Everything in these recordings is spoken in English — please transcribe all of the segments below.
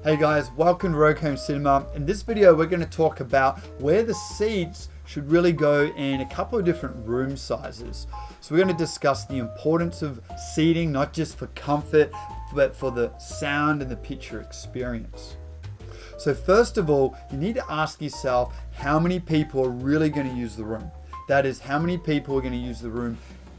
Hey guys, welcome to Rogue Home Cinema. In this video, we're going to talk about where the seats should really go in a couple of different room sizes. So we're going to discuss the importance of seating, not just for comfort, but for the sound and the picture experience. So first of all, you need to ask yourself how many people are really going to use the room. That is, how many people are going to use the room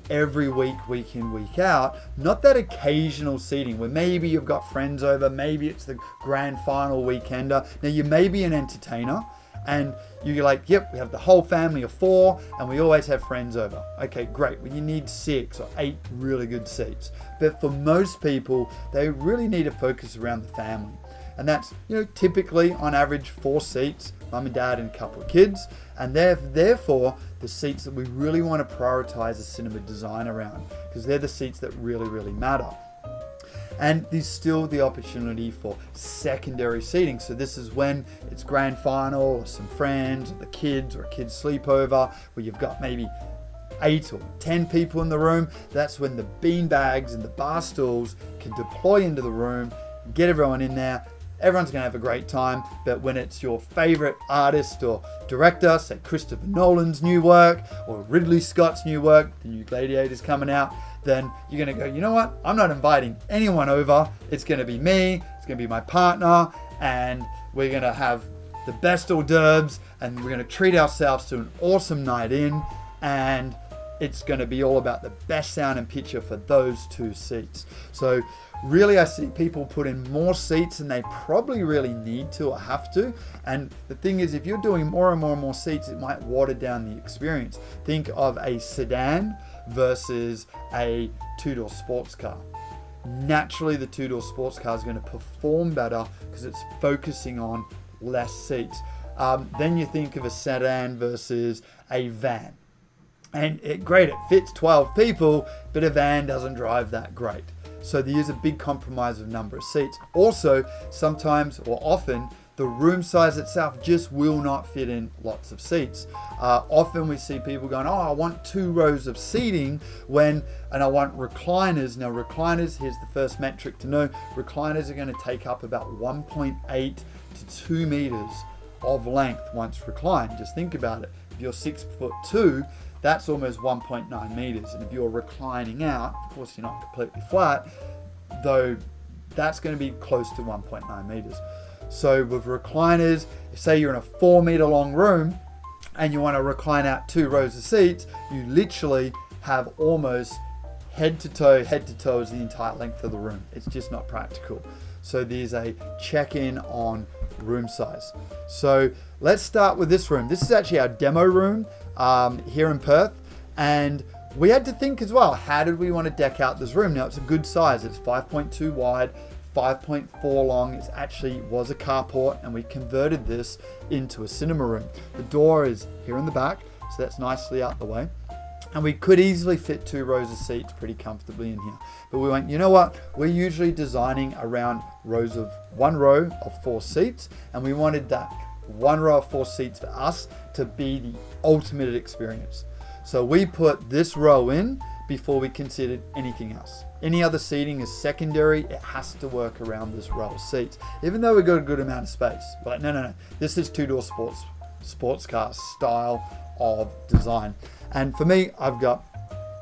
every week, week in, week out. Not that occasional seating where maybe you've got friends over, maybe it's the grand final weekender. Now you may be an entertainer and you're like, yep, we have the whole family of 4 and we always have friends over. Okay, great. Well, you need 6 or 8 really good seats. But for most people, they really need to focus around the family. And that's, typically on average 4 seats, mum and dad and a couple of kids. And they're therefore the seats that we really want to prioritize a cinema design around, because they're the seats that really, really matter. And there's still the opportunity for secondary seating. So this is when it's grand final or some friends, or the kids, or a kid's sleepover, where you've got maybe 8 or 10 people in the room. That's when the bean bags and the bar stools can deploy into the room, get everyone in there. Everyone's going to have a great time. But when it's your favorite artist or director, say Christopher Nolan's new work or Ridley Scott's new work, the new Gladiator's coming out, then you're going to go, you know what? I'm not inviting anyone over. It's going to be me. It's going to be my partner. And we're going to have the best hors d'oeuvres. And we're going to treat ourselves to an awesome night in. And it's going to be all about the best sound and picture for those 2 seats. So really, I see people put in more seats than they probably really need to or have to. And the thing is, if you're doing more and more and more seats, it might water down the experience. Think of a sedan versus a 2-door sports car. Naturally, the 2-door sports car is going to perform better because it's focusing on less seats. Then you think of a sedan versus a van. And it fits 12 people, but a van doesn't drive that great. So there is a big compromise of number of seats. Also, sometimes or often, the room size itself just will not fit in lots of seats. Often we see people going, I want 2 rows of seating and I want recliners. Now recliners, here's the first metric to know, recliners are going to take up about 1.8 to 2 meters of length once reclined. Just think about it. If you're 6'2", that's almost 1.9 meters. And if you're reclining out, of course you're not completely flat, though that's going to be close to 1.9 meters. So with recliners, say you're in a 4 meter long room and you want to recline out 2 rows of seats, you literally have almost head to toe is the entire length of the room. It's just not practical. So there's a check-in on room size. So let's start with this room. This is actually our demo room here in Perth, and we had to think as well, how did we want to deck out this room? Now it's a good size. It's 5.2 wide, 5.4 long. It actually was a carport, and we converted this into a cinema room. The door is here in the back, so that's nicely out the way. And we could easily fit 2 rows of seats pretty comfortably in here. But we went, you know what? We're usually designing around 1 row of 4 seats. And we wanted that 1 row of 4 seats for us to be the ultimate experience. So we put this row in before we considered anything else. Any other seating is secondary. It has to work around this row of seats. Even though we've got a good amount of space. But no. This is 2-door sports car style of design. And for me, I've got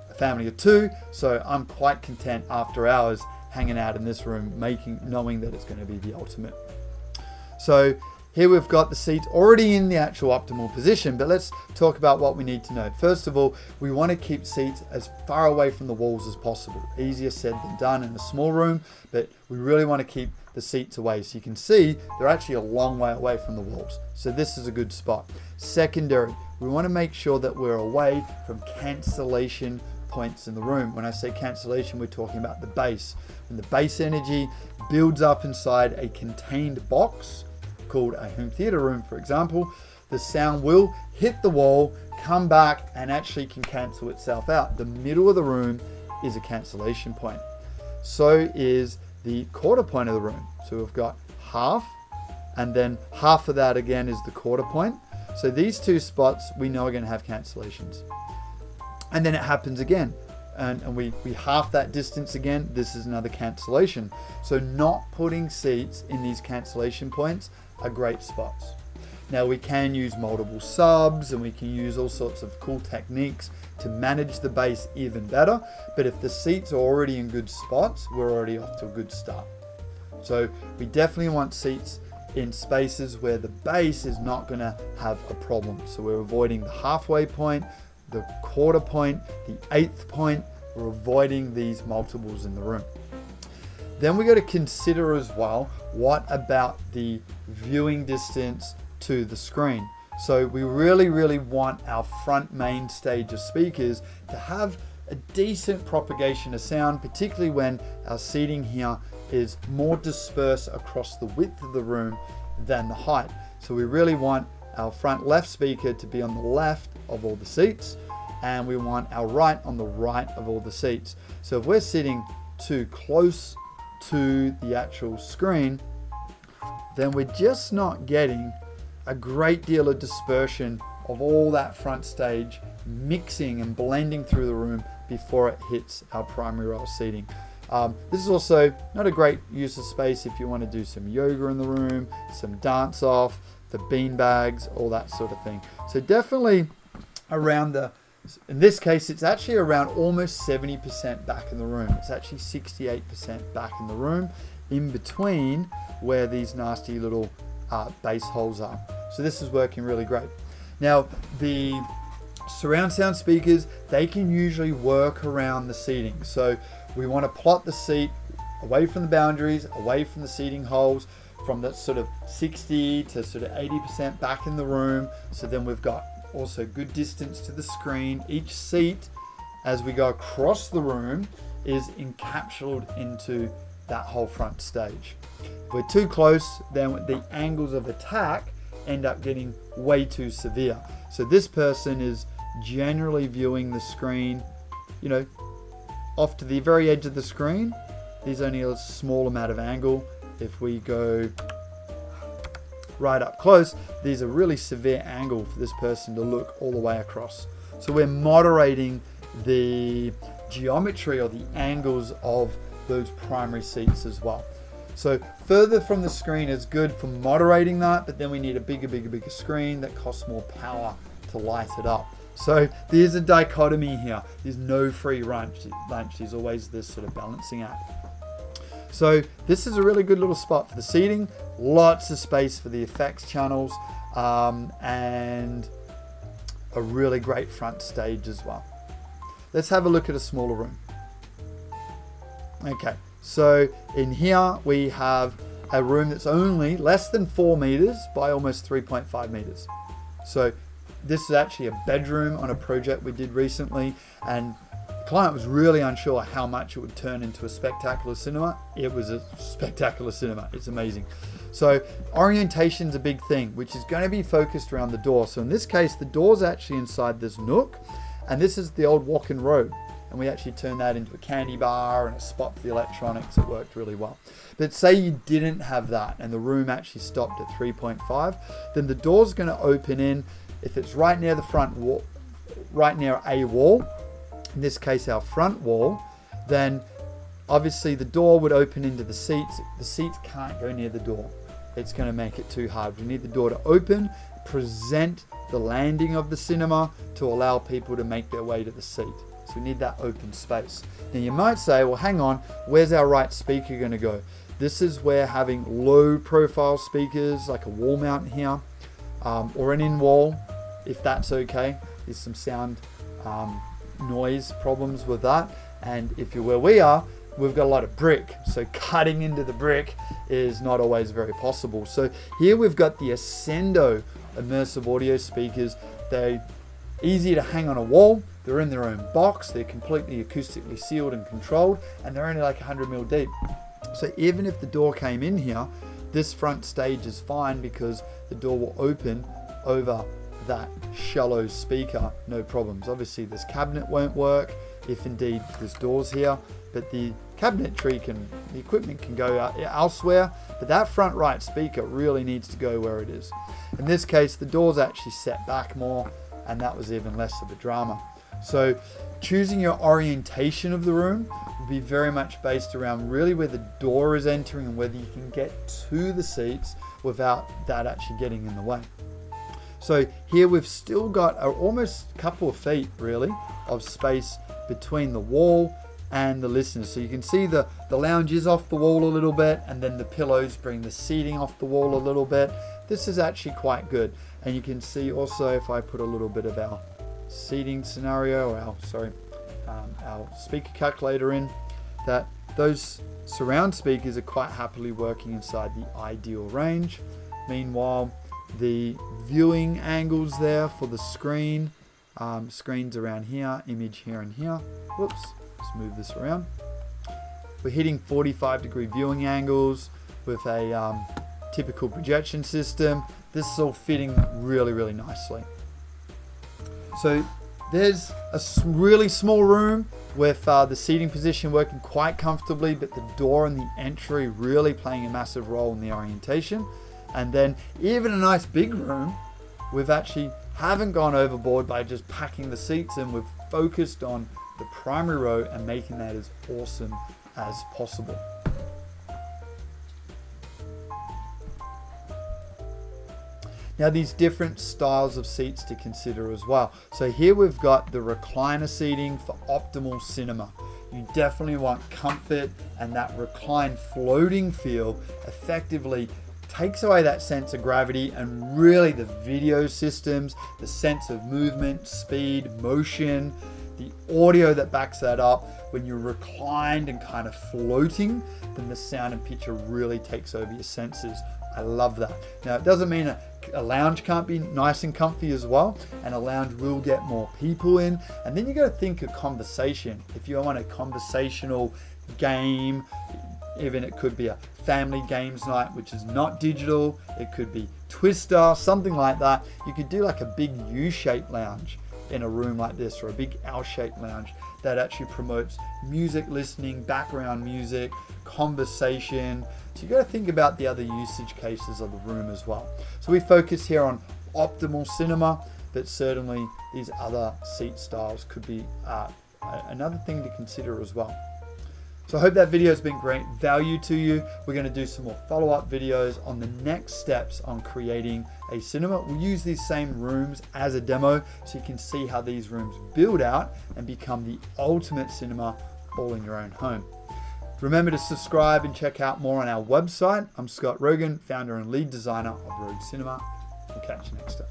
a family of 2, so I'm quite content after hours hanging out in this room, knowing that it's going to be the ultimate. So here we've got the seats already in the actual optimal position, but let's talk about what we need to know. First of all, we want to keep seats as far away from the walls as possible. Easier said than done in a small room, but we really want to keep the seats away. So you can see they're actually a long way away from the walls. So this is a good spot. Secondary, we want to make sure that we're away from cancellation points in the room. When I say cancellation, we're talking about the bass. When the bass energy builds up inside a contained box, called a home theater room, for example, the sound will hit the wall, come back, and actually can cancel itself out. The middle of the room is a cancellation point. So is the quarter point of the room. So we've got half, and then half of that again is the quarter point. So these 2 spots we know are going to have cancellations. And then it happens again. and we half that distance again, this is another cancellation. So not putting seats in these cancellation points are great spots. Now we can use multiple subs and we can use all sorts of cool techniques to manage the base even better. But if the seats are already in good spots, we're already off to a good start. So we definitely want seats in spaces where the base is not going to have a problem. So we're avoiding the halfway point, the quarter point, the eighth point. We're avoiding these multiples in the room. Then we got to consider as well, what about the viewing distance to the screen? So we really want our front main stage of speakers to have a decent propagation of sound, particularly when our seating here is more dispersed across the width of the room than the height. So we really want our front left speaker to be on the left of all the seats, and we want our right on the right of all the seats. So if we're sitting too close to the actual screen, then we're just not getting a great deal of dispersion of all that front stage mixing and blending through the room before it hits our primary row seating. This is also not a great use of space if you want to do some yoga in the room, some dance off, the bean bags, all that sort of thing. So definitely around in this case, it's actually around almost 70% back in the room. It's actually 68% back in the room, in between where these nasty little bass holes are. So this is working really great. Now, the surround sound speakers, they can usually work around the seating. So we want to plot the seat away from the boundaries, away from the seating holes, from that sort of 60 to sort of 80% back in the room. So then we've got also good distance to the screen. Each seat, as we go across the room, is encapsulated into that whole front stage. If we're too close, then the angles of attack end up getting way too severe. So this person is generally viewing the screen, off to the very edge of the screen. There's only a small amount of angle. If we go right up close, there's a really severe angle for this person to look all the way across. So we're moderating the geometry or the angles of those primary seats as well. So further from the screen is good for moderating that, but then we need a bigger screen that costs more power to light it up. So there's a dichotomy here. There's no free lunch. There's always this sort of balancing act. So this is a really good little spot for the seating. Lots of space for the effects channels, and a really great front stage as well. Let's have a look at a smaller room. Okay, so in here we have a room that's only less than 4 meters by almost 3.5 meters. So this is actually a bedroom on a project we did recently, and the client was really unsure how much it would turn into a spectacular cinema. It was a spectacular cinema. It's amazing. So orientation's a big thing, which is going to be focused around the door. So in this case, the door's actually inside this nook, and this is the old walk-in robe. And we actually turned that into a candy bar and a spot for the electronics. It worked really well. But say you didn't have that and the room actually stopped at 3.5, then the door's going to open in, if it's right near the front wall, right near a wall, in this case our front wall, then obviously the door would open into the seats. The seats can't go near the door. It's going to make it too hard. We need the door to open, present the landing of the cinema to allow people to make their way to the seat. So we need that open space. Now you might say, well, hang on, where's our right speaker going to go? This is where having low profile speakers, like a wall mount here, or an in-wall, if that's okay. There's some sound noise problems with that. And if you're where we are, we've got a lot of brick. So cutting into the brick is not always very possible. So here we've got the Ascendo immersive audio speakers. They're easy to hang on a wall. They're in their own box. They're completely acoustically sealed and controlled, and they're only like 100 mil deep. So even if the door came in here, this front stage is fine because the door will open over that shallow speaker, no problems. Obviously this cabinet won't work if indeed there's doors here, but the cabinetry the equipment can go out elsewhere, but that front right speaker really needs to go where it is. In this case, the door's actually set back more, and that was even less of a drama. So Choosing your orientation of the room will be very much based around really where the door is entering and whether you can get to the seats without that actually getting in the way. So here we've still got almost a couple of feet really of space between the wall and the listeners. So you can see the lounge is off the wall a little bit, and then the pillows bring the seating off the wall a little bit. This is actually quite good. And you can see also if I put a little bit of our seating scenario, our speaker calculator in, that those surround speakers are quite happily working inside the ideal range. Meanwhile, the viewing angles there for the screens around here, image here and here. Whoops, let's move this around. We're hitting 45-degree viewing angles with a typical projection system. This is all fitting really, really nicely. So there's a really small room with the seating position working quite comfortably, but the door and the entry really playing a massive role in the orientation. And then even a nice big room, we've actually haven't gone overboard by just packing the seats in. We've focused on the primary row and making that as awesome as possible. Now these different styles of seats to consider as well. So here we've got the recliner seating for optimal cinema. You definitely want comfort, and that reclined floating feel effectively takes away that sense of gravity, and really the video systems, the sense of movement, speed, motion, the audio that backs that up. When you're reclined and kind of floating, then the sound and picture really takes over your senses. I love that. Now it doesn't mean a lounge can't be nice and comfy as well, and a lounge will get more people in. And then you got to think of conversation. If you want a conversational game, even it could be a family games night, which is not digital. It could be Twister, something like that. You could do like a big U-shaped lounge in a room like this, or a big L-shaped lounge that actually promotes music listening, background music, conversation. So you got to think about the other usage cases of the room as well. So we focus here on optimal cinema, but certainly these other seat styles could be another thing to consider as well. So I hope that video has been great value to you. We're going to do some more follow-up videos on the next steps on creating a cinema. We'll use these same rooms as a demo so you can see how these rooms build out and become the ultimate cinema all in your own home. Remember to subscribe and check out more on our website. I'm Scott Rogan, founder and lead designer of Rogue Cinema. We'll catch you next time.